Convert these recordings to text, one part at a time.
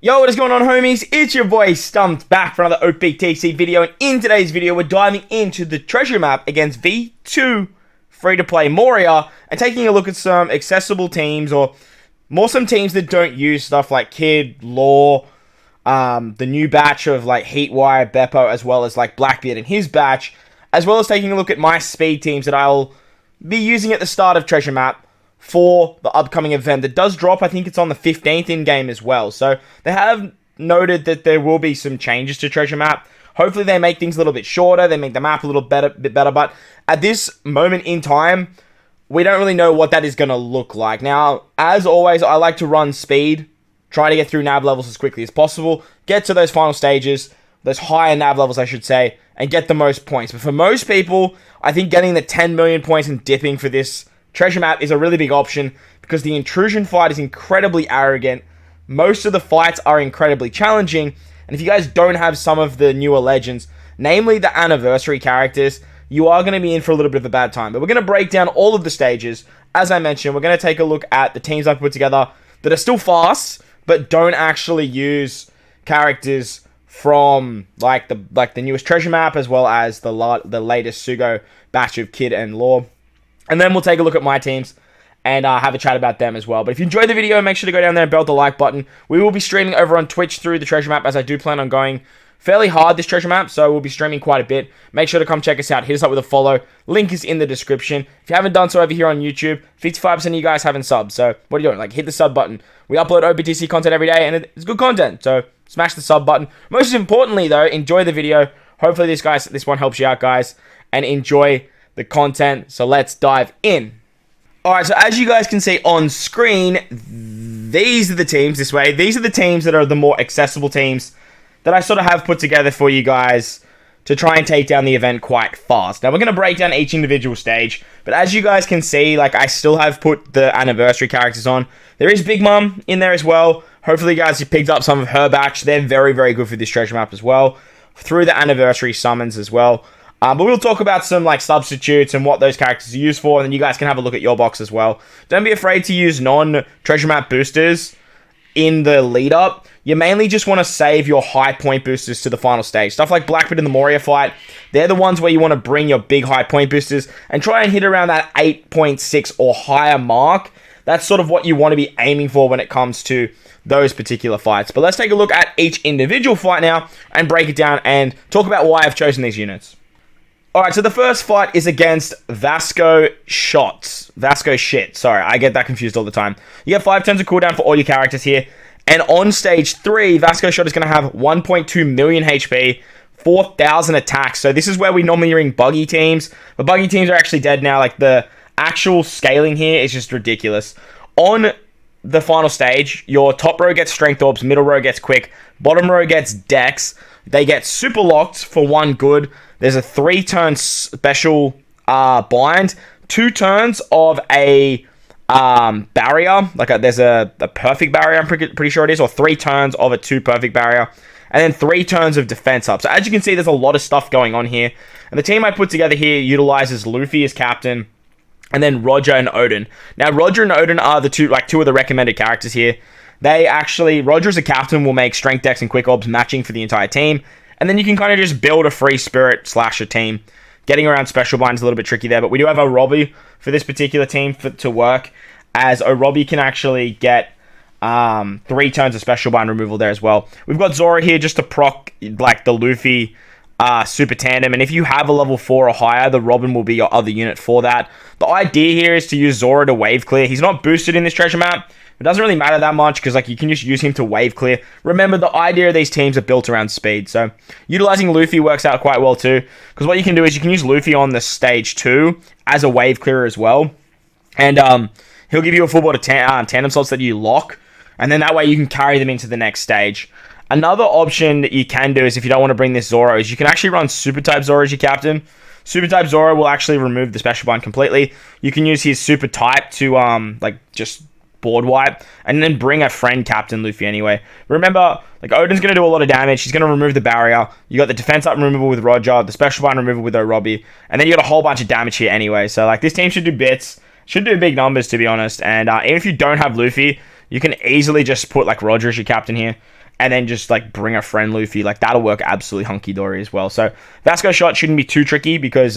Yo, what is going on, homies? It's your boy Stump back for another OPTC video, and in today's video we're diving into the treasure map against V2 free-to-play Moria and taking a look at some accessible teams, or more some teams that don't use stuff like Kid, Law, the new batch of like Heatwire, Beppo, as well as like Blackbeard and his batch, as well as taking a look at my speed teams that I'll be using at the start of treasure map for the upcoming event that does drop. I think it's on the 15th in-game as well. So they have noted that there will be some changes to treasure map. Hopefully they make things a little bit shorter, they make the map a little bit better, but at this moment in time, we don't really know what that is going to look like. Now, as always, I like to run speed, try to get through nav levels as quickly as possible, get to those final stages, those higher nav levels, I should say, and get the most points. But for most people, I think getting the 10 million points and dipping for this treasure map is a really big option because the intrusion fight is incredibly arrogant. Most of the fights are incredibly challenging, and if you guys don't have some of the newer legends, namely the anniversary characters, you are going to be in for a little bit of a bad time. But we're going to break down all of the stages. As I mentioned, we're going to take a look at the teams I've put together that are still fast, but don't actually use characters from like the newest treasure map, as well as the latest Sugo batch of Kid and Law. And then we'll take a look at my teams and have a chat about them as well. But if you enjoyed the video, make sure to go down there and belt the like button. We will be streaming over on Twitch through the treasure map, as I do plan on going fairly hard this treasure map, so we'll be streaming quite a bit. Make sure to come check us out. Hit us up with a follow. Link is in the description. If you haven't done so over here on YouTube, 55% of you guys haven't subbed. So what are you doing? Like, hit the sub button. We upload OPTC content every day, and it's good content. So smash the sub button. Most importantly, though, enjoy the video. Hopefully this one helps you out, guys, and enjoy the content. So let's dive in. Alright, so as you guys can see on screen, these are the teams this way. These are the teams that are the more accessible teams that I sort of have put together for you guys to try and take down the event quite fast. Now, we're going to break down each individual stage, but as you guys can see, like, I still have put the anniversary characters on. There is Big Mom in there as well. Hopefully, you guys have picked up some of her batch. They're very, very good for this treasure map as well, through the anniversary summons as well. But we'll talk about some like substitutes and what those characters are used for, and then you guys can have a look at your box as well. Don't be afraid to use non-treasure map boosters in the lead up. You mainly just want to save your high point boosters to the final stage. Stuff like Blackbeard in the Moria fight, they're the ones where you want to bring your big high point boosters and try and hit around that 8.6 or higher mark. That's sort of what you want to be aiming for when it comes to those particular fights. But let's take a look at each individual fight now and break it down and talk about why I've chosen these units. Alright, so the first fight is against Vasco Shot. Vasco Shit. Sorry, I get that confused all the time. You get 5 turns of cooldown for all your characters here. And on stage 3, Vasco Shot is going to have 1.2 million HP, 4,000 attacks. So this is where we normally ring buggy teams. But buggy teams are actually dead now. Like, the actual scaling here is just ridiculous. On the final stage, your top row gets strength orbs, middle row gets quick, bottom row gets dex. They get super locked for 1 good. There's a 3-turn special bind, 2 turns of a barrier, like there's a perfect barrier, I'm pretty sure it is, or 3 turns of a 2 perfect barrier, and then 3 turns of defense up. So as you can see, there's a lot of stuff going on here. And the team I put together here utilizes Luffy as captain, and then Roger and Odin. Now, Roger and Odin are the two of the recommended characters here. They actually, Roger as a captain will make strength dex and quick orbs matching for the entire team. And then you can kind of just build a free spirit slasher team. Getting around special bind is a little bit tricky there, but we do have a Robbie for this particular team to work, as a Robbie can actually get 3 turns of special bind removal there as well. We've got Zora here just to proc like the Luffy super tandem, and if you have a level 4 or higher, the Robin will be your other unit for that. The idea here is to use Zora to wave clear. He's not boosted in this treasure map. It doesn't really matter that much because like you can just use him to wave clear. Remember, the idea of these teams are built around speed, so utilizing Luffy works out quite well too, because what you can do is you can use Luffy on the stage 2 as a wave clearer as well, and he'll give you a full board of tandem slots that you lock, and then that way you can carry them into the next stage. Another option that you can do is, if you don't want to bring this Zoro, is you can actually run Super Type Zoro as your captain. Super Type Zoro will actually remove the special bind completely. You can use his Super Type to like just board wipe, and then bring a friend captain Luffy anyway. Remember, like, Odin's going to do a lot of damage. He's going to remove the barrier. You got the defense up removal with Roger, the special bind removal with Robbie, and then you got a whole bunch of damage here anyway. So like, this team should do bits, should do big numbers, to be honest. And even if you don't have Luffy, you can easily just put like Roger as your captain here. and then just like bring a friend Luffy. Like that'll work absolutely hunky-dory as well. So Vasco Shot shouldn't be too tricky because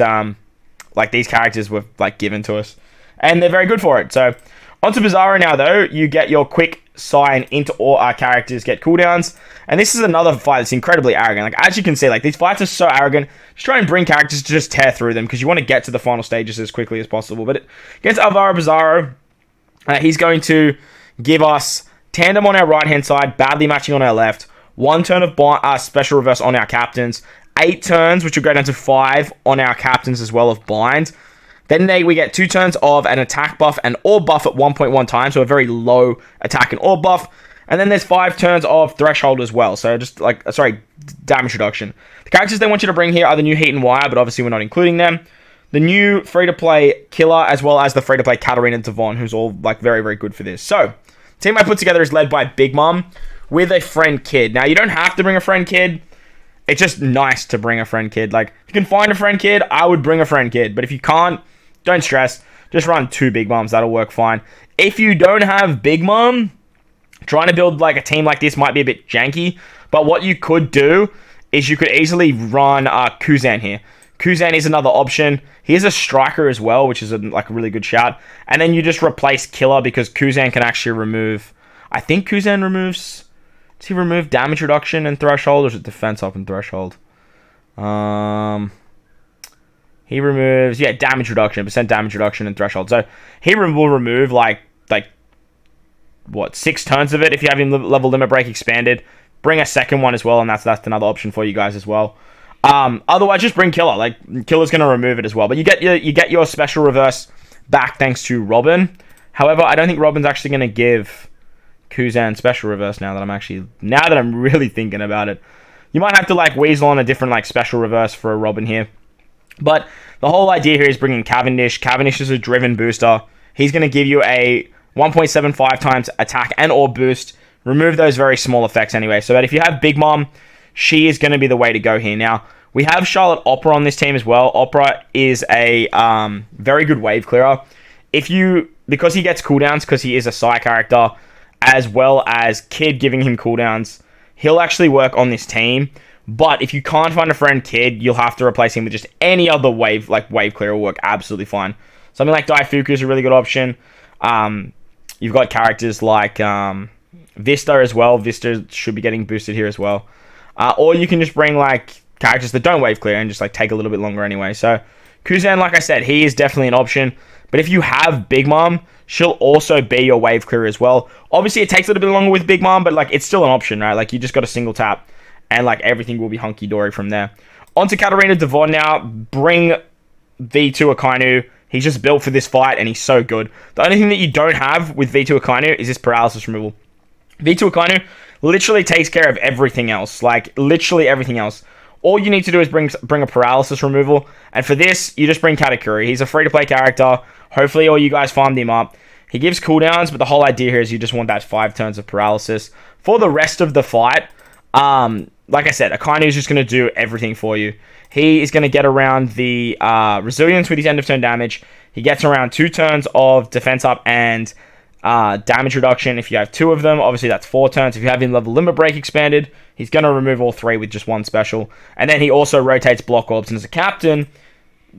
like these characters were like given to us and they're very good for it. So onto Pizarro now though. You get your quick sign into all our characters, get cooldowns, and this is another fight that's incredibly arrogant. Like as you can see, like these fights are so arrogant. Just try and bring characters to just tear through them because you want to get to the final stages as quickly as possible. But against Alvaro Pizarro, he's going to give us tandem on our right hand side, badly matching on our left, 1 turn of special reverse on our captains, 8 turns, which will go down to 5 on our captains as well of bind. Then we get 2 turns of an attack buff and orb buff at 1.1 times, so a very low attack and orb buff. And then there's 5 turns of threshold as well, so just like, damage reduction. The characters they want you to bring here are the new Heat and Wire, but obviously we're not including them. The new free-to-play Killer, as well as the free-to-play Katarina and Devon, who's all like very, very good for this. So, the team I put together is led by Big Mom with a friend kid. Now, you don't have to bring a friend kid. It's just nice to bring a friend kid. Like, if you can find a friend kid, I would bring a friend kid. But if you can't, don't stress. Just run 2 Big Moms. That'll work fine. If you don't have Big Mom, trying to build like a team like this might be a bit janky. But what you could do is you could easily run Kuzan here. Kuzan is another option. He is a striker as well, which is a really good shout. And then you just replace Killer because Kuzan can actually remove... I think Kuzan removes... Does he remove damage reduction and threshold, or is it defense up and threshold? He removes... Yeah, damage reduction, percent damage reduction and threshold. So he will remove like 6 turns of it if you have him level limit break expanded. Bring a second one as well, and that's another option for you guys as well. Otherwise, just bring Killer. Like, Killer's going to remove it as well. But you get your special reverse back thanks to Robin. However, I don't think Robin's actually going to give Kuzan special reverse now that I'm really thinking about it. You might have to, like, weasel on a different, like, special reverse for a Robin here. But the whole idea here is bringing Cavendish. Cavendish is a driven booster. He's going to give you a 1.75 times attack and orb boost. Remove those very small effects anyway. So that if you have Big Mom, she is going to be the way to go here. Now, we have Charlotte Opera on this team as well. Opera is a very good wave clearer. Because he gets cooldowns, because he is a Psy character, as well as Kid giving him cooldowns, he'll actually work on this team. But if you can't find a friend Kid, you'll have to replace him with just any other wave, like wave clearer will work absolutely fine. Something like Daifuku is a really good option. You've got characters like Vista as well. Vista should be getting boosted here as well. Or you can just bring like characters that don't wave clear and just like take a little bit longer anyway. So Kuzan, like I said, he is definitely an option. But if you have Big Mom, she'll also be your wave clear as well. Obviously, it takes a little bit longer with Big Mom, but like it's still an option, right? Like you just got a single tap, and like everything will be hunky dory from there. On to Katarina Devon now. Bring V2 Akainu. He's just built for this fight, and he's so good. The only thing that you don't have with V2 Akainu is this paralysis removal. V2 Akainu literally takes care of everything else. Like, literally everything else. All you need to do is bring a paralysis removal. And for this, you just bring Katakuri. He's a free-to-play character. Hopefully, all you guys farmed him up. He gives cooldowns, but the whole idea here is you just want that 5 turns of paralysis. For the rest of the fight, like I said, Akainu is just going to do everything for you. He is going to get around the resilience with his end of turn damage. He gets around 2 turns of defense up and damage reduction. If you have 2 of them, obviously that's 4 turns. If you have him level limit break expanded, he's going to remove all 3 with just 1 special. And then he also rotates block orbs. And as a captain,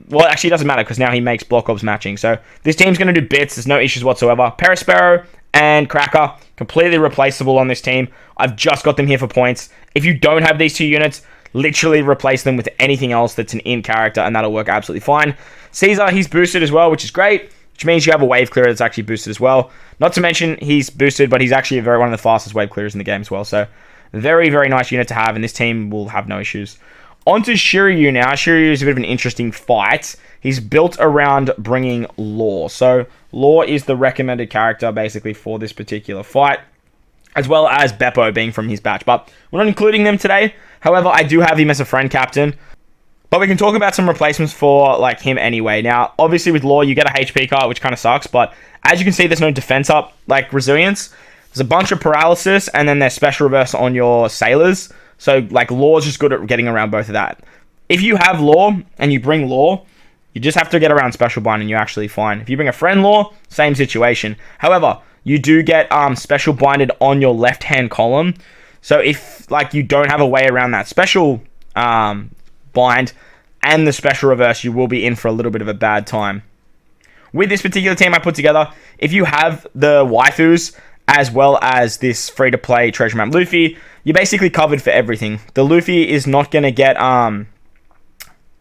well, actually it doesn't matter because now he makes block orbs matching. So this team's going to do bits. There's no issues whatsoever. Perispero and Cracker, completely replaceable on this team. I've just got them here for points. If you don't have these 2 units, literally replace them with anything else that's an in character, and that'll work absolutely fine. Caesar, he's boosted as well, which is great, which means you have a wave clearer that's actually boosted as well. Not to mention, he's boosted, but he's actually one of the fastest wave clearers in the game as well. So, very, very nice unit to have, and this team will have no issues. On to Shiryu now. Shiryu is a bit of an interesting fight. He's built around bringing Law. So, Law is the recommended character, basically, for this particular fight, as well as Beppo being from his batch. But we're not including them today. However, I do have him as a friend captain. But we can talk about some replacements for like him anyway. Now, obviously with Law, you get a HP card, which kind of sucks. But as you can see, there's no defense up, like resilience. There's a bunch of paralysis, and then there's special reverse on your sailors. So like Law's just good at getting around both of that. If you have Law and you bring Law, you just have to get around special bind and you're actually fine. If you bring a friend Law, same situation. However, you do get special binded on your left-hand column. So if like you don't have a way around that special bind and the special reverse, you will be in for a little bit of a bad time. With this particular team I put together, if you have the waifus as well as this free-to-play treasure map Luffy, you're basically covered for everything. The Luffy is not going to get, the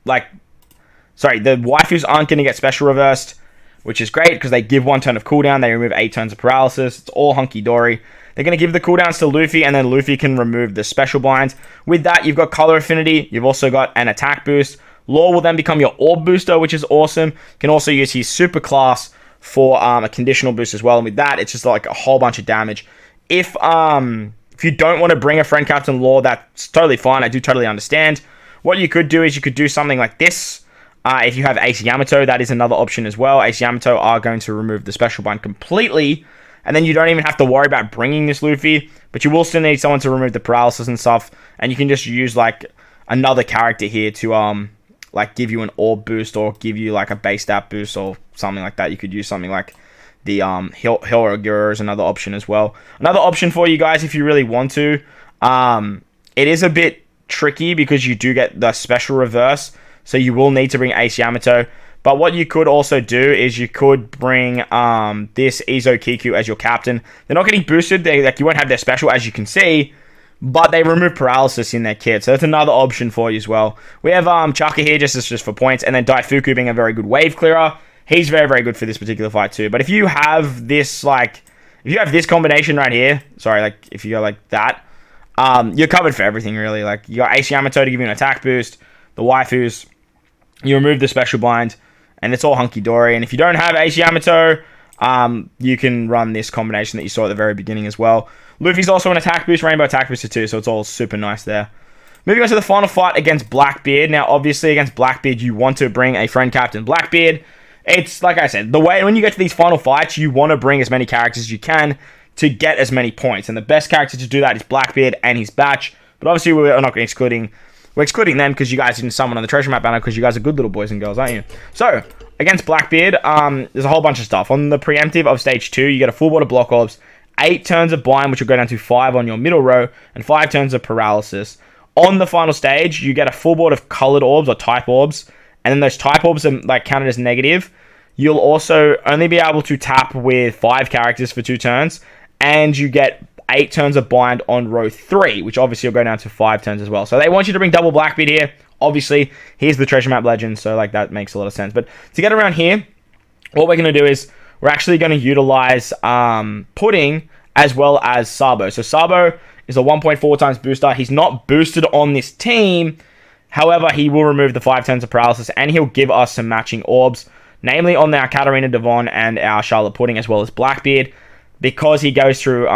waifus aren't going to get special reversed, which is great because they give 1 turn of cooldown, they remove 8 turns of paralysis, it's all hunky-dory. They're going to give the cooldowns to Luffy, and then Luffy can remove the special binds. With that, you've got color affinity, you've also got an attack boost. Law will then become your orb booster, which is awesome. You can also use his super class for a conditional boost as well, and with that, it's just like a whole bunch of damage. If you don't want to bring a friend captain Law, that's totally fine. I do totally understand. What you could do is you could do something like this. If you have Ace Yamato, that is another option as well. Ace Yamato are going to remove the special bind completely, and then you don't even have to worry about bringing this Luffy, but you will still need someone to remove the paralysis and stuff, and you can just use like another character here to like give you an orb boost or give you like a base stat boost or something like that. You could use something like the Hirogura is another option as well. Another option for you guys if you really want to. It is a bit tricky because you do get the special reverse, so you will need to bring Ace Yamato. But what you could also do is you could bring this Izo Kiku as your captain. They're not getting boosted. You won't have their special, as you can see, but they remove paralysis in their kit, so that's another option for you as well. We have Chaka here just for points, and then Daifuku being a very good wave clearer. He's very, very good for this particular fight too. But if you have this, if you have this combination right here, if you go like that, you're covered for everything really. Like, you got Ace Yamato to give you an attack boost, the waifus, you remove the special bind, and it's all hunky-dory. And if you don't have Ace Yamato, you can run this combination that you saw at the very beginning as well. Luffy's also an attack boost, rainbow attack booster too, so it's all super nice there. Moving on to the final fight against Blackbeard. Now, obviously, against Blackbeard, you want to bring a friend captain Blackbeard. It's, like I said, the way when you get to these final fights, you want to bring as many characters as you can to get as many points. And the best character to do that is Blackbeard and his batch. But obviously, we're not excluding them because you guys didn't summon on the treasure map banner because you guys are good little boys and girls, aren't you? So, against Blackbeard, there's a whole bunch of stuff. On the preemptive of stage 2, you get a full board of block orbs, 8 turns of bind, which will go down to 5 on your middle row, and 5 turns of paralysis. On the final stage, you get a full board of colored orbs or type orbs, and then those type orbs are counted as negative. You'll also only be able to tap with 5 characters for 2 turns, and you get 8 turns of bind on row 3, which obviously will go down to 5 turns as well. So they want you to bring double Blackbeard here. Obviously, here's the treasure map legend, so that makes a lot of sense. But to get around here, what we're going to do is we're actually going to utilize Pudding as well as Sabo. So Sabo is a 1.4 times booster. He's not boosted on this team. However, he will remove the 5 turns of paralysis, and he'll give us some matching orbs, namely on our Katarina Devon and our Charlotte Pudding, as well as Blackbeard, because he goes through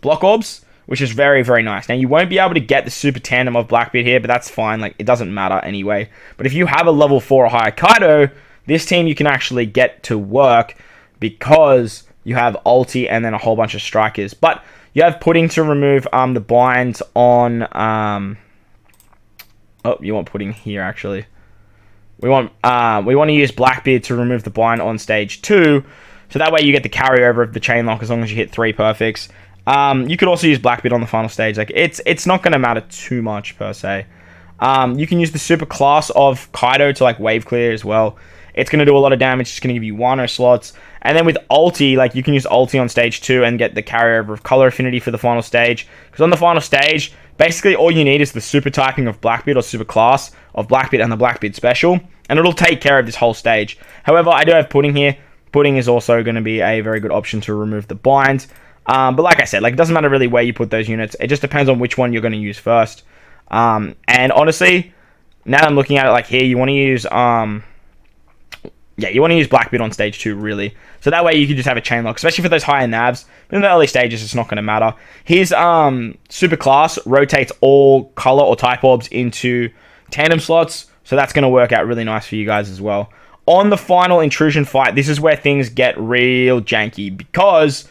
block orbs, which is very, very nice. Now, you won't be able to get the super tandem of Blackbeard here, but that's fine. It doesn't matter anyway. But if you have a level 4 or higher Kaido, this team you can actually get to work because you have ulti and then a whole bunch of strikers. But you have Pudding to remove the binds on... you want Pudding here, actually. We want to use Blackbeard to remove the bind on stage 2, so that way you get the carryover of the chain lock as long as you hit 3 perfects. You could also use Blackbeard on the final stage. It's not going to matter too much per se. You can use the super class of Kaido to wave clear as well. It's going to do a lot of damage. It's going to give you 1 slots. And then with ulti, you can use ulti on stage 2 and get the carryover of color affinity for the final stage. Because on the final stage, basically all you need is the super typing of Blackbeard or super class of Blackbeard and the Blackbeard special, and it'll take care of this whole stage. However, I do have Pudding here. Pudding is also going to be a very good option to remove the binds. But like I said, it doesn't matter really where you put those units. It just depends on which one you're going to use first. And honestly, now that I'm looking at it here, you want to use... you want to use Blackbeard on stage 2, really. So that way you can just have a chain lock, especially for those higher nabs. But in the early stages, it's not going to matter. His super class rotates all color or type orbs into tandem slots, so that's going to work out really nice for you guys as well. On the final intrusion fight, this is where things get real janky, because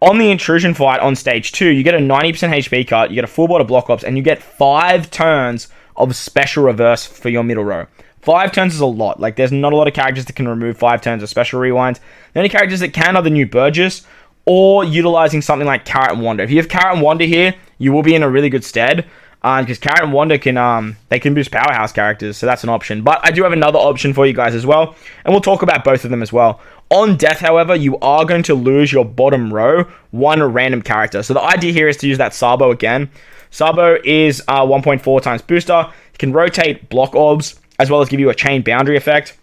on the intrusion fight on stage 2, you get a 90% HP cut, you get a full board of block ops, and you get 5 turns of special reverse for your middle row. 5 turns is a lot. There's not a lot of characters that can remove 5 turns of special rewind. The only characters that can are the new Burgess, or utilizing something like Carrot and Wander. If you have Carrot and Wander here, you will be in a really good stead. Because Carrot and Wanda can they can boost powerhouse characters, so that's an option. But I do have another option for you guys as well, and we'll talk about both of them as well. On death, however, you are going to lose your bottom row, one random character. So the idea here is to use that Sabo again. Sabo is 1.4 times booster. It can rotate block orbs, as well as give you a chain boundary effect.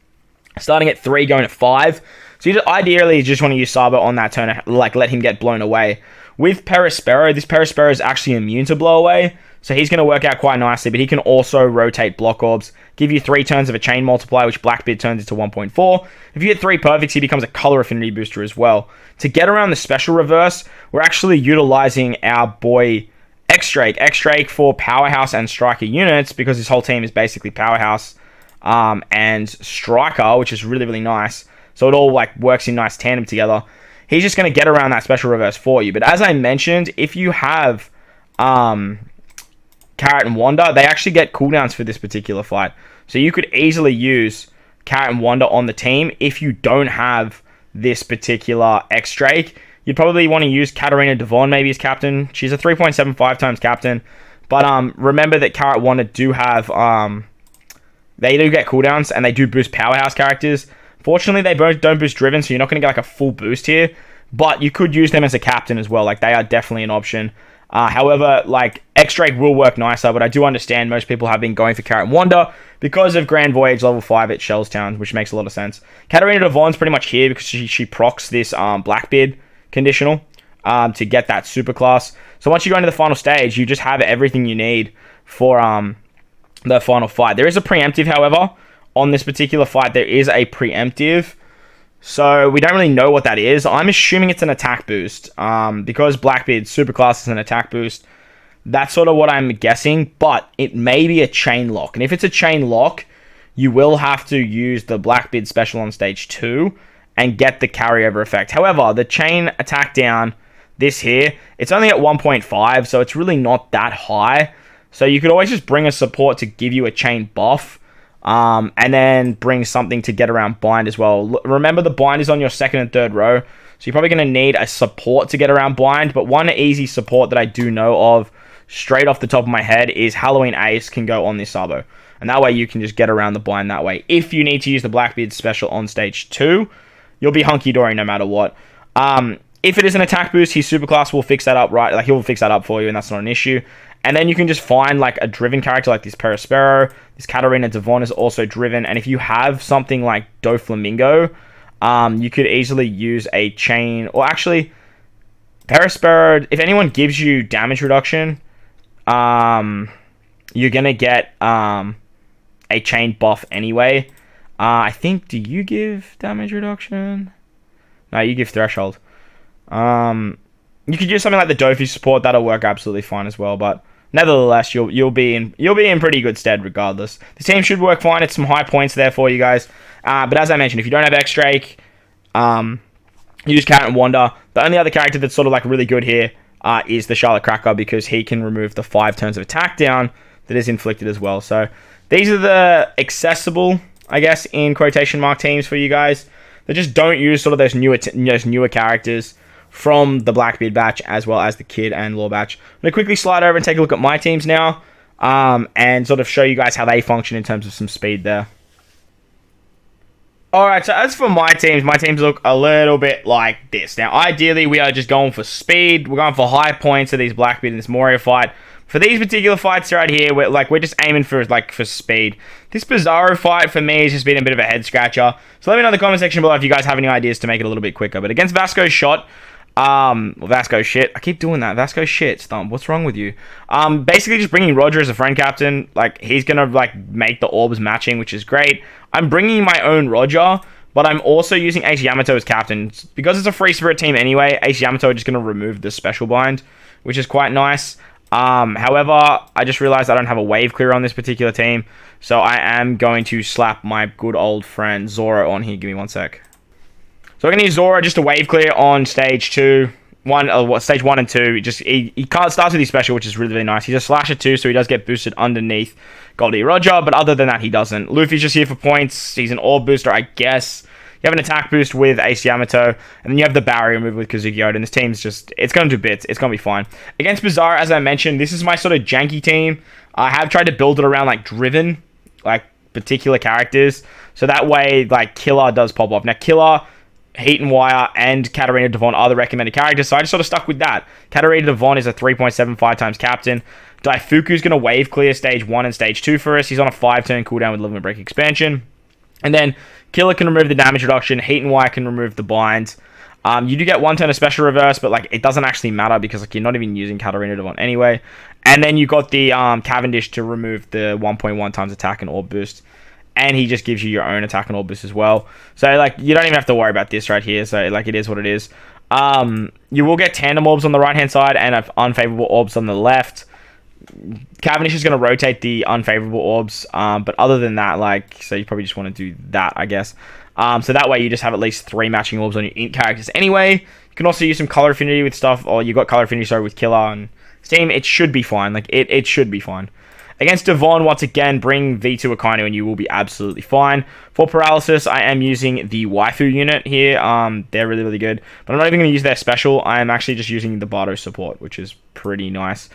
Starting at 3, going to 5. So you ideally just want to use Sabo on that turn, like let him get blown away. With Perispero, this Perispero is actually immune to blow away, so he's going to work out quite nicely, but he can also rotate block orbs, give you 3 turns of a chain multiplier, which Blackbeard turns into 1.4. If you get 3 perfects, he becomes a color affinity booster as well. To get around the special reverse, we're actually utilizing our boy X-Drake. X-Drake for powerhouse and striker units, because his whole team is basically powerhouse and striker, which is really, really nice. So it all like works in nice tandem together. He's just going to get around that special reverse for you. But as I mentioned, if you have Carrot and Wanda, they actually get cooldowns for this particular fight. So you could easily use Carrot and Wanda on the team if you don't have this particular X-Drake. You'd probably want to use Katarina Devon maybe as captain. She's a 3.75 times captain. But remember that Carrot and Wanda do have... they do get cooldowns, and they do boost powerhouse characters. Fortunately, they both don't boost Driven, so you're not going to get like a full boost here. But you could use them as a captain as well. Like, they are definitely an option. However, like, X-Drake will work nicer, but I do understand most people have been going for Carrot and Wanda because of Grand Voyage level 5 at Shellstown, which makes a lot of sense. Katarina Devon's pretty much here because she procs this Blackbeard conditional to get that super class. So once you go into the final stage, you just have everything you need for the final fight. There is a preemptive, however. On this particular fight, there is a preemptive. So we don't really know what that is. I'm assuming it's an attack boost. Because Blackbeard's superclass is an attack boost. That's sort of what I'm guessing. But it may be a chain lock. And if it's a chain lock, you will have to use the Blackbeard special on stage 2 and get the carryover effect. However, the chain attack down, this here, it's only at 1.5. So it's really not that high. So you could always just bring a support to give you a chain buff. And then bring something to get around bind as well. Remember, the bind is on your second and third row, so you're probably going to need a support to get around bind. But one easy support that I do know of straight off the top of my head is Halloween Ace can go on this Sabo, and that way you can just get around the bind that way. If you need to use the Blackbeard special on stage 2, you'll be hunky-dory no matter what. If it is an attack boost, his superclass will fix that up, right? Like, he'll fix that up for you, and that's not an issue. And then you can just find like a driven character like this Perispero. This Katarina Devon is also driven. And if you have something like Doflamingo, you could easily use a chain. Or actually, Perispero, if anyone gives you damage reduction, you're going to get a chain buff anyway. I think, do you give damage reduction? No, you give threshold. You could use something like the Dofi support. That'll work absolutely fine as well. But nevertheless, you'll be in pretty good stead regardless. The team should work fine. It's some high points there for you guys. But as I mentioned, if you don't have X-Drake, use Carrot and Wanda. The only other character that's sort of like really good here is the Charlotte Cracker, because he can remove the 5 turns of attack down that is inflicted as well. So these are the accessible, I guess, in quotation mark teams for you guys. They just don't use sort of those newer characters from the Blackbeard batch, as well as the Kid and Law batch. I'm going to quickly slide over and take a look at my teams now, and sort of show you guys how they function in terms of some speed there. Alright, so as for my teams look a little bit like this. Now, ideally, we are just going for speed. We're going for high points of these Blackbeard and this Moria fight. For these particular fights right here, we're just aiming for speed. This Pizarro fight for me has just been a bit of a head scratcher. So let me know in the comment section below if you guys have any ideas to make it a little bit quicker. But against Vasco Shot, Vasco shit. I keep doing that. Vasco shit. Stump. What's wrong with you? Basically just bringing Roger as a friend captain. Like, he's gonna like make the orbs matching, which is great. I'm bringing my own Roger, but I'm also using Ace Yamato as captain because it's a free spirit team anyway. Ace Yamato is just gonna remove the special bind, which is quite nice. However, I just realized I don't have a wave clear on this particular team, so I am going to slap my good old friend Zoro on here. Give me one sec. So we're going to use Zoro just to wave clear on stage 2. Stage 1 and 2. He can't start with his special, which is really, really nice. He's a slasher too, so he does get boosted underneath Goldie Roger, but other than that, he doesn't. Luffy's just here for points. He's an orb booster, I guess. You have an attack boost with Ace Yamato, and then you have the barrier move with Kazuki Oda, and this team's just, it's going to do bits. It's going to be fine. Against Pizarro, as I mentioned, this is my sort of janky team. I have tried to build it around, like, driven, like, particular characters, so that way, like, Killer does pop off. Now, Killer, Heat and Wire, and Katarina Devon are the recommended characters, so I just sort of stuck with that. Katarina Devon is a 3.75 times captain. Daifuku's going to wave clear stage 1 and stage 2 for us. He's on a 5-turn cooldown with Limit Break expansion. And then Killer can remove the damage reduction. Heat and Wire can remove the bind. You do get 1 turn of special reverse, but like it doesn't actually matter because like you're not even using Katarina Devon anyway. And then you got the Cavendish to remove the 1.1 times attack and orb boost. And he just gives you your own attack and orb boost as well. So like you don't even have to worry about this right here. So like it is what it is. You will get tandem orbs on the right hand side and unfavorable orbs on the left. Cavendish is going to rotate the unfavorable orbs, but other than that, like, so you probably just want to do that, I guess. So that way you just have at least 3 matching orbs on your int characters anyway. You can also use some color affinity with stuff, or you got color affinity, sorry, with Killer and Steam. It should be fine. Like, it should be fine. Against Devon, once again, bring V2 Akainu and you will be absolutely fine. For paralysis, I am using the waifu unit here. They're really, really good. But I'm not even going to use their special. I am actually just using the Bardo support, which is pretty nice.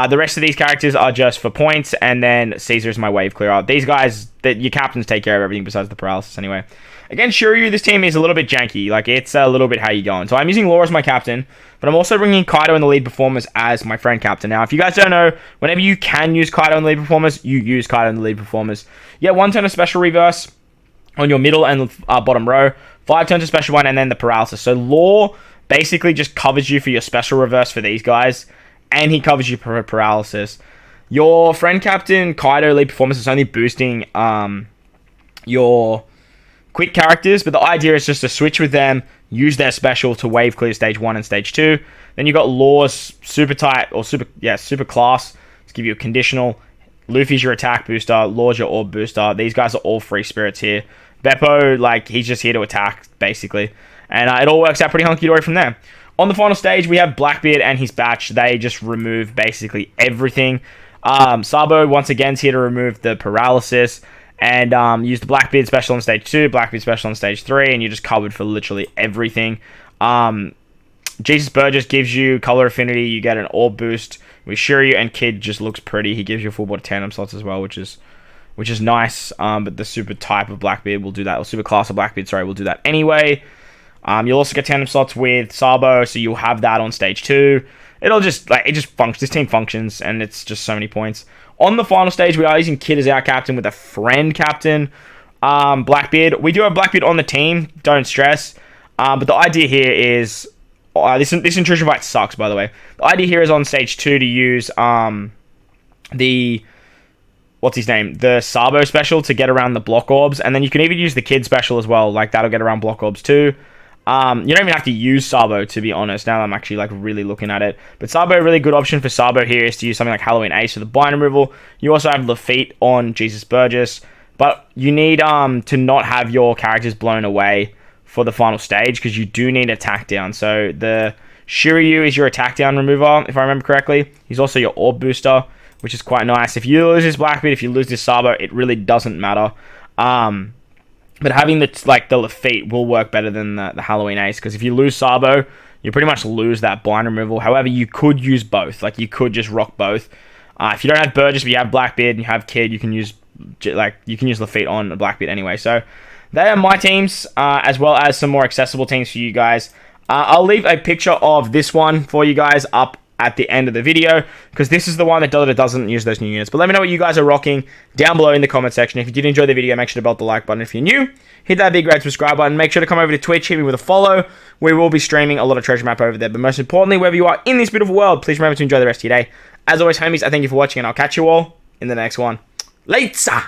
The rest of these characters are just for points, and then Caesar is my wave clearer. These guys, your captains take care of everything besides the paralysis anyway. Against Shiryu, this team is a little bit janky. Like, it's a little bit how you going. So I'm using Laura as my captain, but I'm also bringing Kaido and the lead performers as my friend captain. Now, if you guys don't know, whenever you can use Kaido and the lead performers, you use Kaido and the lead performers. You get 1 turn of special reverse on your middle and bottom row, 5 turns of special one, and then the paralysis. So Law basically just covers you for your special reverse for these guys, and he covers you for paralysis. Your friend captain, Kaido, lead performance is only boosting your quick characters, but the idea is just to switch with them, use their special to wave clear stage 1 and stage 2. Then you got Law's super type, or super class, to give you a conditional. Luffy's your attack booster, Law's your orb booster. These guys are all free spirits here. Beppo, like, he's just here to attack, basically. And it all works out pretty hunky-dory from there. On the final stage, we have Blackbeard and his batch. They just remove basically everything. Sabo, once again, is here to remove the paralysis. And use the Blackbeard special on stage 2, Blackbeard special on stage 3, and you're just covered for literally everything. Jesus Burgess gives you color affinity. You get an orb boost. With Shiryu, and Kid just looks pretty. He gives you a full body tandem slots as well, which is nice. But the super type of Blackbeard will do that, or super class of Blackbeard, sorry, will do that anyway. You'll also get tandem slots with Sabo, so you'll have that on stage 2. It'll just, like, it just functions. This team functions, and it's just so many points. On the final stage, we are using Kid as our captain with a friend captain, Blackbeard. We do have Blackbeard on the team, don't stress. But the idea here is, this intrusion fight sucks, by the way. The idea here is on stage 2 to use the Sabo special to get around the block orbs, and then you can even use the Kid special as well. Like, that'll get around block orbs too. You don't even have to use Sabo, to be honest. Now I'm actually like really looking at it. But Sabo, a really good option for Sabo here is to use something like Halloween Ace for the bind removal. You also have Lafitte on Jesus Burgess. But you need to not have your characters blown away for the final stage, because you do need attack down. So the Shiryu is your attack down remover, if I remember correctly. He's also your orb booster, which is quite nice. If you lose this Blackbeard, if you lose this Sabo, it really doesn't matter. But having the Lafitte will work better than the Halloween Ace, because if you lose Sabo, you pretty much lose that blind removal. However, you could use both. Like, you could just rock both. If you don't have Burgess, but you have Blackbeard and you have Kid, you can use Lafitte on Blackbeard anyway. So they are my teams, as well as some more accessible teams for you guys. I'll leave a picture of this one for you guys up at the end of the video, because this is the one that doesn't use those new units. But let me know what you guys are rocking down below in the comment section. If you did enjoy the video, make sure to belt the like button. If you're new, hit that big red subscribe button. Make sure to come over to Twitch, hit me with a follow. We will be streaming a lot of treasure map over there. But most importantly, wherever you are in this beautiful world, please remember to enjoy the rest of your day. As always, homies, I thank you for watching, and I'll catch you all in the next one. Later!